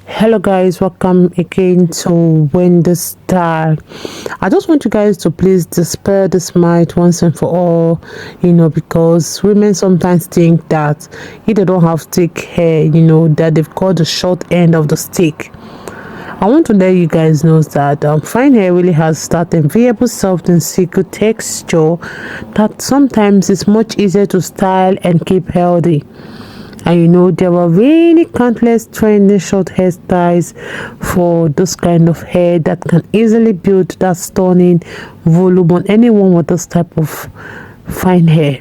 Hello guys, welcome again to Wendy Style. I just want you guys to please dispel this myth once and for all, because women sometimes think that if they don't have thick hair, that they've got the short end of the stick. I want to let you guys know that fine hair really has that enviable soft and silky texture that sometimes it's much easier to style and keep healthy. And there are really countless trendy short hairstyles for this kind of hair that can easily build that stunning volume on anyone with this type of fine hair.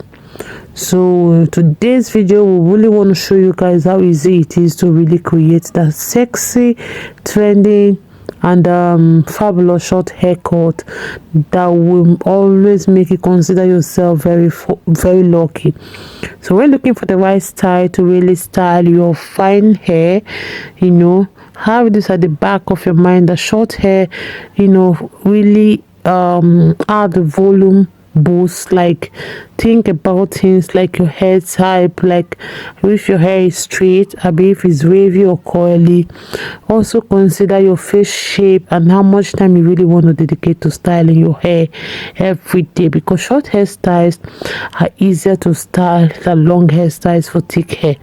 So today's video, we really want to show you guys how easy it is to really create that sexy, trendy and fabulous short haircut that will always make you consider yourself very lucky. So when looking for the right style to really style your fine hair, have this at the back of your mind. The short hair, really add the volume boost. Like, think about things like your hair type, like if your hair is straight, or if it's wavy or coily. Also consider your face shape and how much time you really want to dedicate to styling your hair every day, because short hairstyles are easier to style than long hairstyles for thick hair.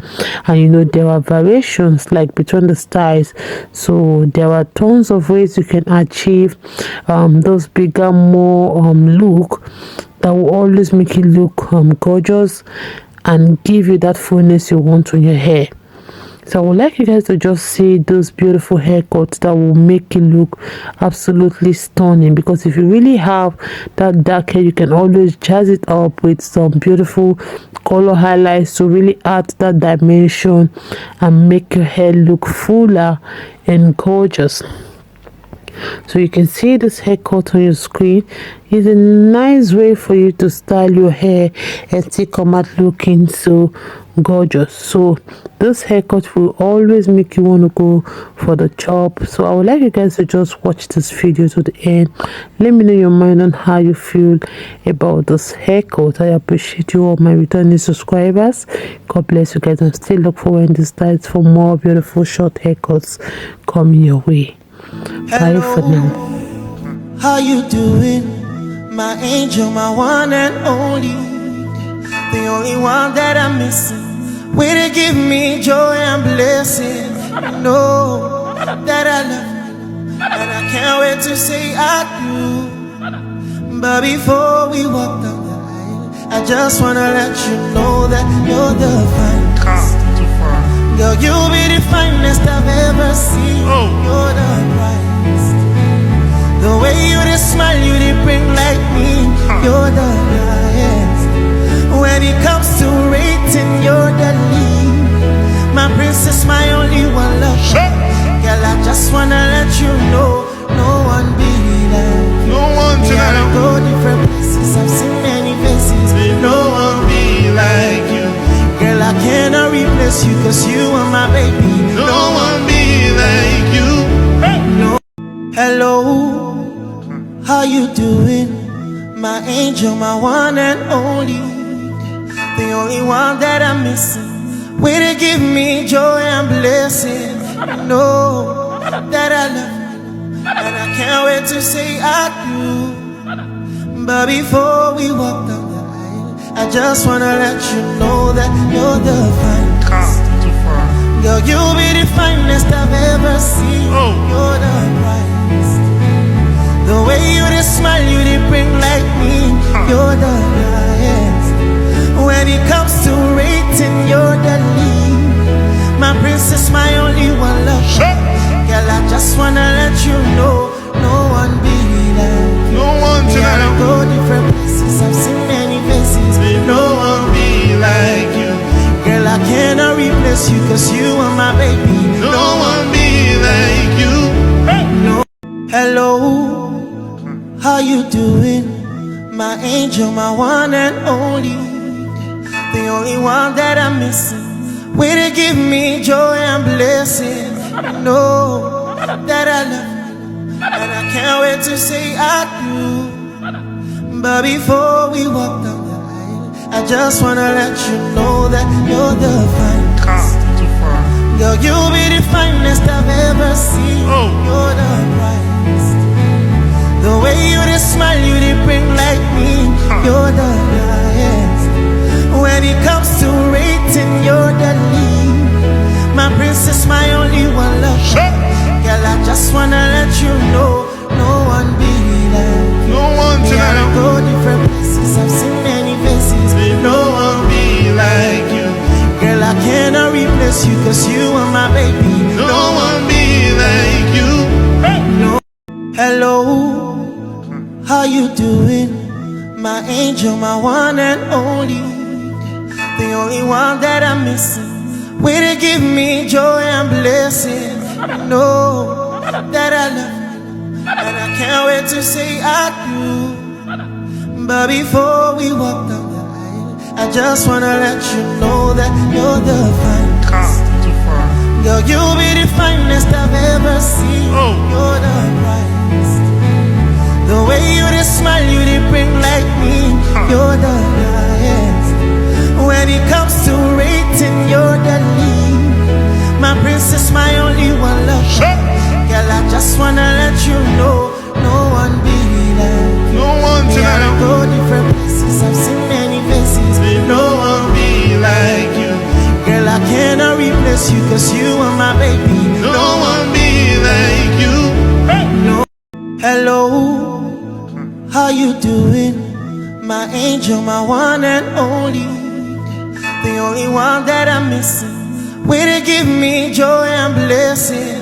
And there are variations like between the styles, so there are tons of ways you can achieve those bigger, more look that will always make you look gorgeous and give you that fullness you want on your hair. So I would like you guys to just see those beautiful haircuts that will make you look absolutely stunning, because if you really have that dark hair, you can always jazz it up with some beautiful color highlights to really add that dimension and make your hair look fuller and gorgeous. So you can see this haircut on your screen is a nice way for you to style your hair and still come out looking so gorgeous. So this haircut will always make you want to go for the chop. So I would like you guys to just watch this video to the end. Let me know your mind on how you feel about this haircut. I appreciate you all my returning subscribers. God bless you guys, and still look for Wendy Styles for more beautiful short haircuts coming your way. Bye for now. How you doing, my angel, my one and only, the only one that I'm missing. Way to give me joy and blessing. Know that I love you, and I can't wait to say I do. But before we walk down the aisle, I just wanna let you know that you're the finest. Girl, you'll be the finest I've ever seen. You're the brightest. The way you just smile, you did bring like me. You're the highest. When it comes to rating, you're the lead. My princess, my only one love. Girl, I just wanna let you know, no one be like you. No one tonight. I go different places, I've seen many faces. No one be like you. Girl, I cannot replace you, cause you are my baby. No one be like you. No. Hello, how you doing, my angel, my one and only, the only one that I'm missing. Way to give me joy and blessing. Know that I love you, and I can't wait to say I do. But before we walk down the aisle, I just wanna let you know that you're the finest. Girl, you'll be the finest I've ever seen. You're the brightest. The way you just smile, you did bring like me. You're the highest. When it comes to rating, you're the lead. My princess, my only one love. Girl, I just wanna let you know, no one be like you. No one tonight. I go different places, I've seen many faces. No one be like you. Girl, I cannot replace you, cause you are my baby. No one be like you. No. Hello, how you doing, my angel, my one and only, the only one that I'm missing. Way to give me joy and blessing. Know that I love you, and I can't wait to say I do. But before we walk down the aisle, I just wanna let you know that you're the finest. Girl, you'll be the finest I've ever seen. You're the brightest. The way you just smile, you did bring like me. You're the highest. When it comes to rating, you're the lead. My princess, my only one love. Girl, I just wanna let you know, no one be like you. No one tonight. I go different places, I've seen many faces. No one be like you. Girl, I cannot replace you, cause you are my baby. No one be like you. No. Hello, how you doing? My angel, my one and only. The only one that I'm missing. Way to give me joy and blessing. Know that I love you, and I can't wait to say I do. But before we walk down the aisle, I just wanna let you know that you're the finest. Girl, you'll be the finest I've ever seen. You're the brightest. The way you just smile, you did bring like me. You're the highest. When it comes to rating, you're the lead. My princess, my only one love. Girl, I just wanna let you know, no one be like you. No one tonight. I go different places, I've seen many faces. No one be like you. Girl, I cannot replace you, cause you are my baby. No one be like you. No. Hello, how you doing? My angel, my one and only. The only one that I'm missing. Way to give me joy and blessing.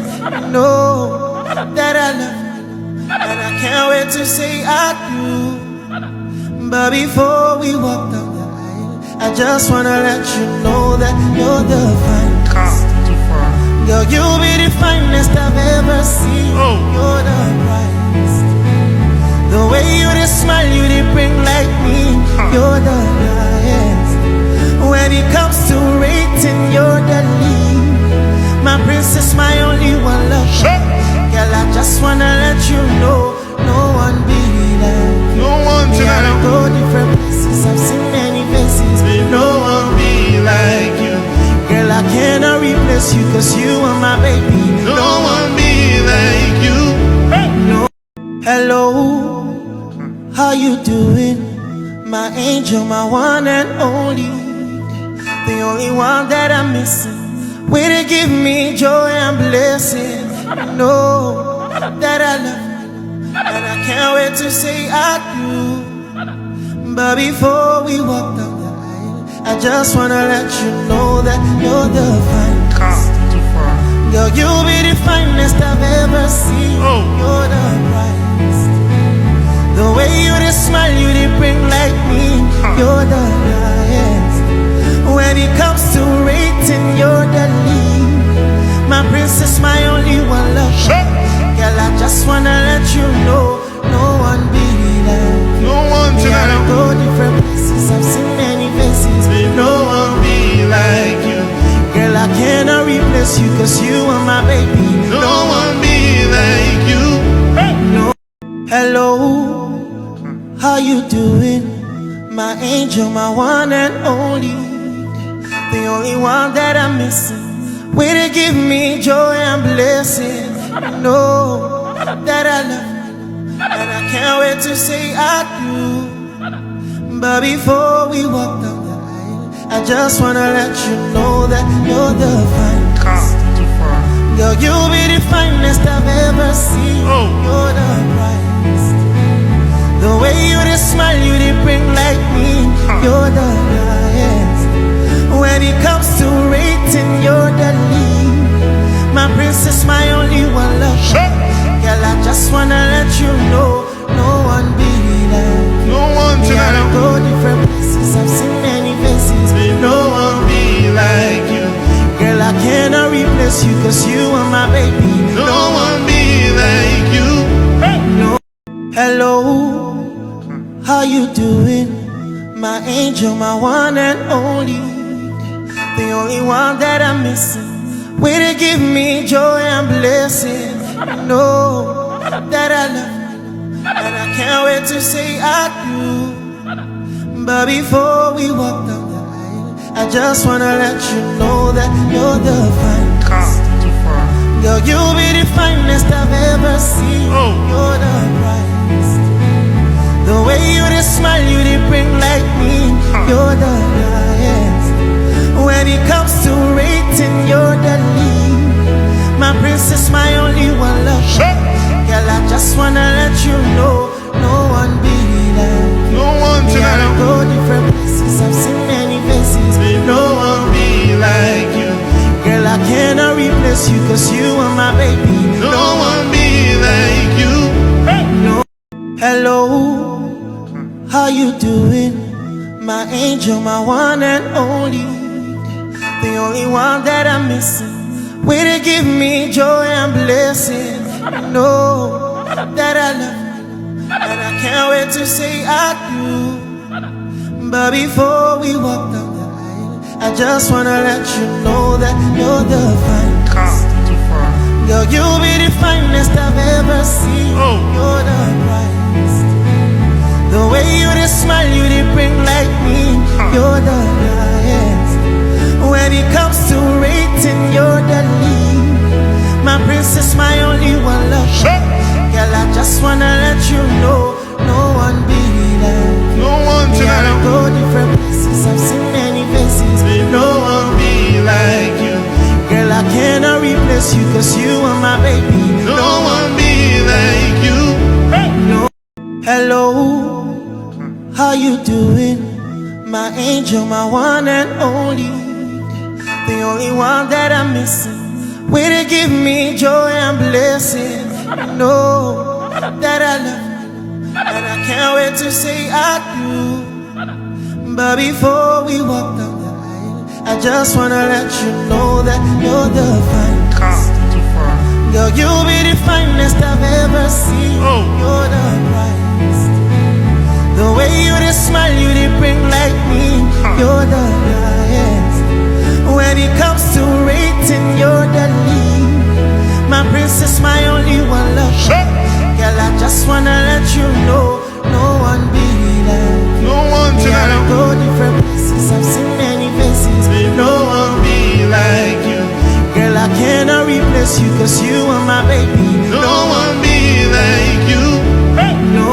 Know that I love you, and I can't wait to say I do. But before we walk down the aisle, I just wanna let you know that you're the finest. Girl, you'll be the finest I've ever seen. You're the brightest. The way you just smile, you did bring like me. You're the highest. When it comes to rating, you're the lead. My princess, my only one love. Girl, I just wanna let you know, no one be like you. No one tonight. I go different places, I've seen many faces. No one be like you. Girl, I cannot replace you, cause you are my baby. No one be like you. No. Hello, how you doing? My angel, my one and only. The only one that I'm missing. Way to give me joy and blessing. Know that I love you, and I can't wait to say I do. But before we walk down the aisle, I just wanna let you know that you're the finest. Girl, you'll be the finest I've ever seen. You're the brightest. The way you just smile, you did bring like me. You're the highest. When it comes to rating, you're the lead. My princess, my only one love. Girl, I just wanna let you know, no one be like you. No one tonight. I go different places, I've seen many faces. No one be like you. Girl, I cannot replace you, cause you are my baby. No one be like you. No. Hello, how you doing? My angel, my one and only. The only one that I'm missing. Way to give me joy and blessing. Know that I love you, and I can't wait to say I do. But before we walk down the aisle, I just wanna let you know that you're the finest. Girl, you'll be the finest I've ever seen. You're the brightest. The way you just smile, you did bring like me. You're the highest. When it comes to rating, you're the lead. My princess, my only one love. Girl, I just wanna let you know, no one be like you. No one tonight. I go different places, I've seen many faces. No one be like you. Girl, I cannot replace you, cause you are my baby. No one be like you. No. Hello, how you doing? My angel, my one and only. The only one that I'm missing. Way to give me joy and blessing. Know that I love you, and I can't wait to say I do. But before we walk down the aisle, I just wanna let you know that you're the finest. seen. Oh. You're the brightest. The way you just smile, you did bring like me. You're the highest. When it comes to rating, you're the lead. My princess, my only one love. Girl, I just wanna let you know, no one be like you. No one Yeah, I tonight. go different places, I've seen many faces. No one be like you. Girl, I cannot replace you, cause you are my baby. No one be like you. No. Hello, how you doing? My angel, my one and only. The only one that I'm missing. Way to give me joy and blessing. Know that I love you, and I can't wait to say I do. But before we walk down the aisle, I just wanna let you know that you're the finest. Too far. Girl, you'll be the finest I've ever seen. Oh. You're the brightest. The way you just smile, you did bring like me. You're the highest. When it comes to rating, you're the lead. My princess, my only one love. Girl, I just wanna let you know, no one be like you. No one Yeah, I tonight. go different places, I've seen many faces. No one be like you. Girl, I cannot replace you, cause you are my baby. No one be like you. No. Hello, how you doing? My angel, my one and only. The only one that I'm missing. Way to give me joy and blessing. Know that I love you, and I can't wait to say I do. But before we walk down the aisle, I just wanna let you know that you're the finest. Too far. Girl, you'll be the finest I've ever seen. Oh. You're the brightest. The way you just smile, you did bring like me. You're the highest. When it comes to rating, you're the lead. My princess, my only one love. Girl, I just wanna let you know, no one be like you. No one Yeah, I tonight. go different places, I've seen many faces. No one be like you. Girl, I cannot replace you, cause you are my baby. No one be like you. No.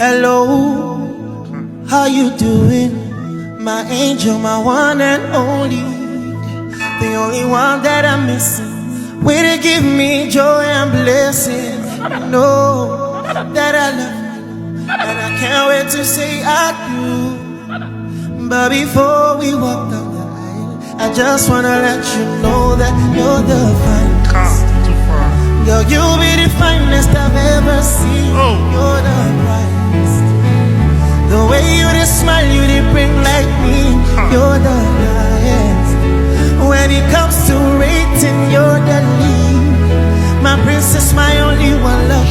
Hello, how you doing? My angel, my one and only. The only one that I'm missing. Way to give me joy and blessing. Know that I love you, and I can't wait to say I do. But before we walk down the aisle, I just wanna let you know that you're the finest. Too far. Girl, you'll be the finest I've ever seen. Oh. You're the brightest. The way you just smile, you did bring like me. You're the highest. When it comes to rating, you're the lead. My princess, my only one love.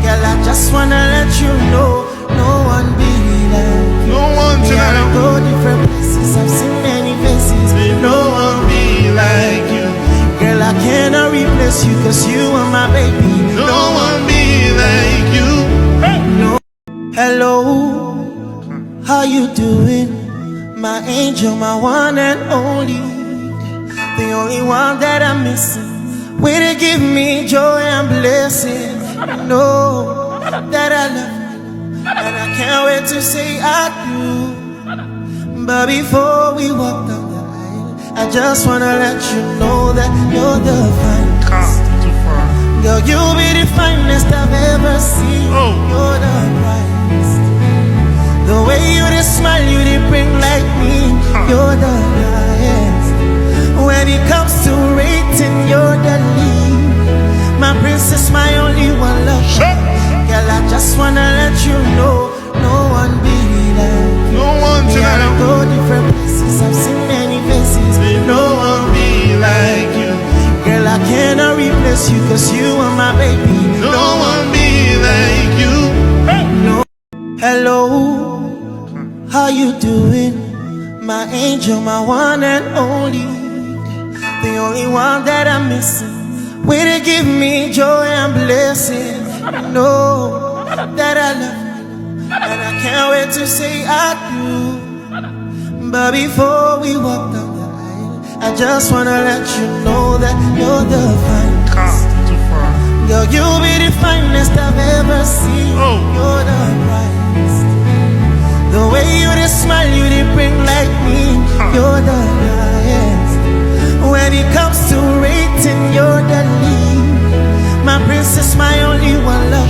Girl, I just wanna let you know, no one be like you. No one Yeah, I tonight. go different places, I've seen many faces. No one be like you. Girl, I cannot replace you, cause you are my baby. No one be like you. No. Hello, how you doing? My angel, my one and only. The only one that I'm missing. Way to give me joy and blessing. Know that I love you, and I can't wait to say I do. But before we walk down the aisle, I just wanna let you know that you're the finest. Too far. Girl, you'll be the finest I've ever seen. Oh. You're the brightest. The way you just smile, you did bring like me. You're the highest. When it comes to rating, you're the lead. My princess, my only one love. Girl, I just wanna let you know, no one be like you. No one Yeah, I tonight. go different places, I've seen many faces. No one be like you. Girl, I cannot replace you, cause you are my baby. No one be like you. No. Hello, how you doing? My angel, my one and only. The only one that I'm missing. Way to give me joy and blessing. Know that I love you, and I can't wait to say I do. But before we walk down the aisle, I just wanna let you know that you're the finest. Too far. Girl, you'll be the ever seen. You're the brightest. The way you just smile, you did bring like me. You're the highest. When it comes to rating, you're the lead. My princess, my only one love.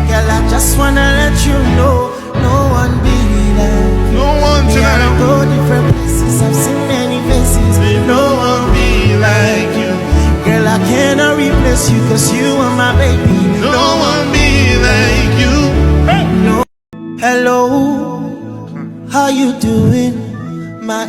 Girl, I just wanna let you know, no one be like you. No one Me, I tonight. don't go different places, I've seen many faces. No one be like you. Girl, I cannot replace you, cause you are my baby. No one be like you. Hello, how you doing? My